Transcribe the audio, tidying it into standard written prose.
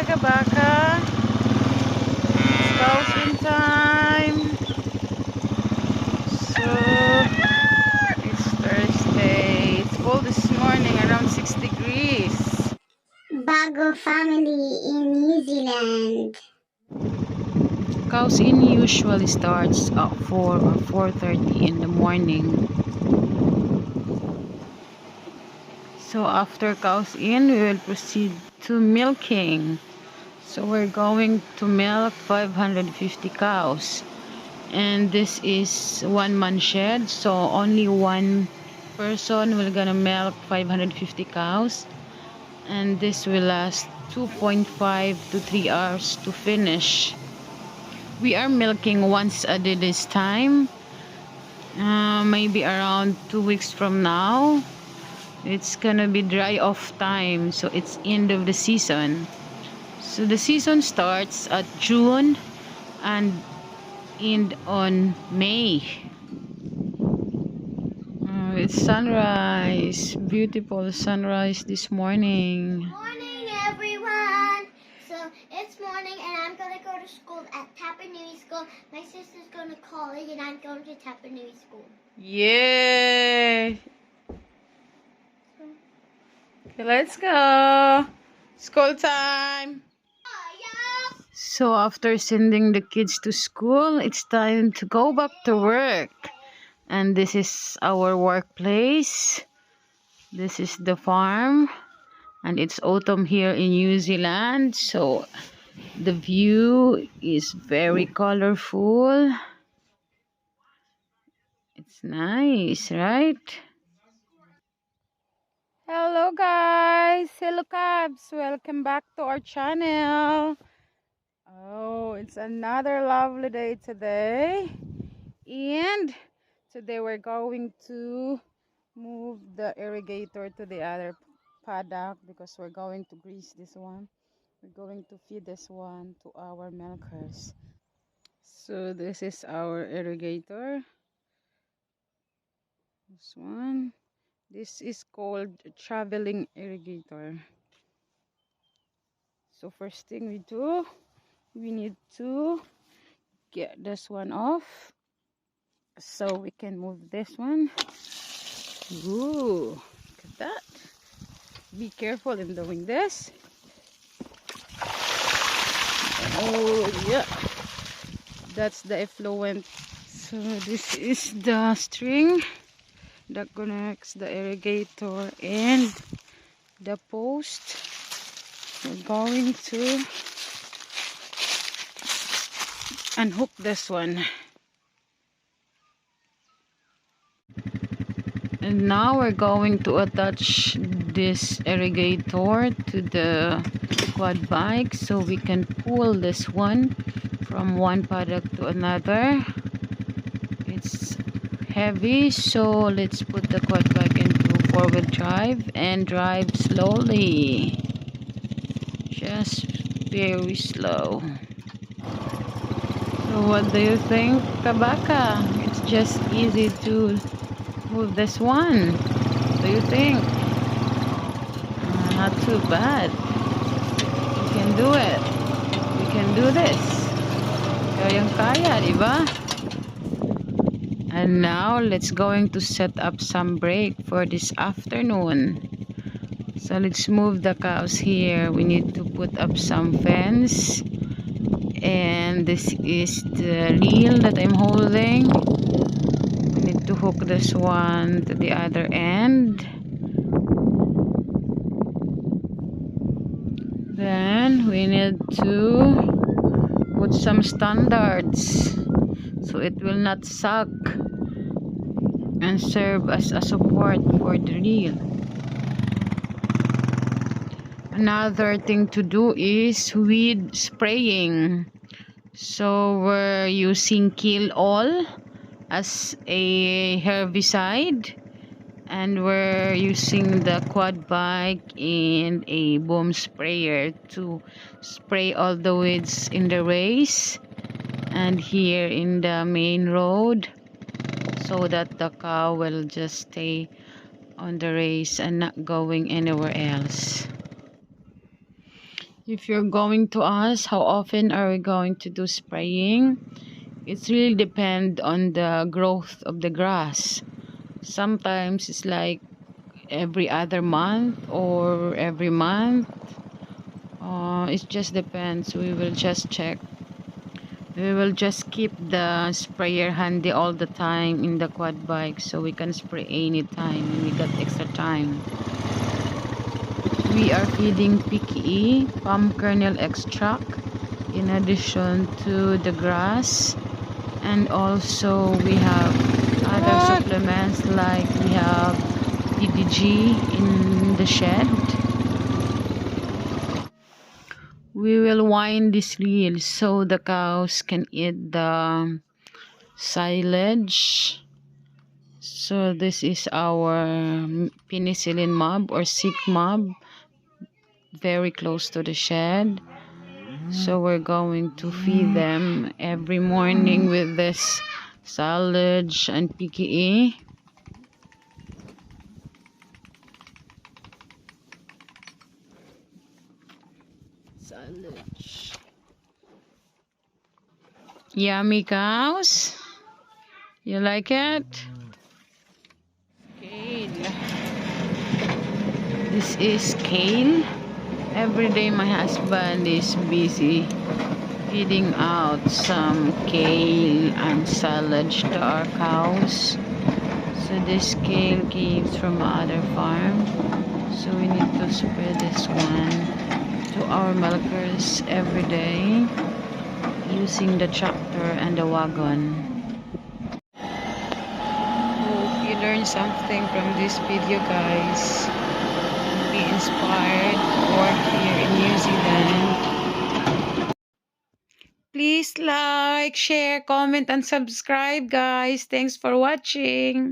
Kabaka. It's closing time. So it's Thursday. It's cold this morning, around 6 degrees. Bago family in New Zealand. Cows in usually starts at 4 or 4:30 in the morning. So after cows in, we will proceed to milking. So we're going to milk 550 cows. And this is one man shed, so only one person will gonna milk 550 cows, and this will last 2.5 to 3 hours to finish. We are milking once a day this time, maybe around 2 weeks from now. It's gonna be dry off time, so it's end of the season. So the season starts at June and end on May. It's sunrise. Beautiful sunrise this morning. Morning, everyone. So it's morning, and I'm gonna go to school at Tapanui School. My sister's going to college, and I'm going to Tapanui School. Yay! Okay, let's go. School time. Yeah. So after sending the kids to school, it's time to go back to work. And this is our workplace. This is the farm. And it's autumn here in New Zealand. So the view is very colorful. It's nice, right? Hello guys, hello cabs, welcome back to our channel. Oh, it's another lovely day today, and today we're going to move the irrigator to the other paddock because we're going to grease this one. We're going to feed this one to our milkers. So this is our irrigator, this one. This is called traveling irrigator. So first thing we do, we need to get this one off so we can move this one. Ooh, look at that. Be careful in doing this. Oh yeah, that's the effluent. So this is the string that connects the irrigator and the post. We're going to unhook this one. And now we're going to attach this irrigator to the quad bike so we can pull this one from one paddock to another. It's heavy, so let's put the quad bike into four-wheel drive and drive slowly. Just very slow. So what do you think, Kabaka? It's just easy to move this one. What do you think? Not too bad. You can do it. You can do this. Kayang-kaya, diba? And now let's going to set up some brake for this afternoon. So let's move the cows here. We need to put up some fence. And this is the reel that I'm holding. We need to hook this one to the other end. Then we need to put some standards so it will not suck and serve as a support for the reel. Another thing to do is weed spraying. So we're using Kill All as a herbicide, and we're using the quad bike and a boom sprayer to spray all the weeds in the race and here in the main road, so that the cow will just stay on the race and not going anywhere else. If you're going to ask how often are we going to do spraying, it's really depend on the growth of the grass. Sometimes it's like every other month or every month. It just depends. We will just check. We will just keep the sprayer handy all the time in the quad bike so we can spray anytime when we got extra time. We are feeding PKE, palm kernel extract, in addition to the grass, and also we have other supplements like we have DDG in the shed. We will wind this reel so the cows can eat the silage. So this is our penicillin mob or sick mob, very close to the shed. So we're going to feed them every morning with this silage and PKE. Silage. Yummy cows. You like it? Kale. This is kale. Every day my husband is busy feeding out some kale and silage to our cows. So this kale came from other farm. So we need to spray this one to our milkers every day using the tractor and the wagon. Hope you learned something from this video, guys. Be inspired to work here in New Zealand. Please like, share, comment, and subscribe, guys. Thanks for watching.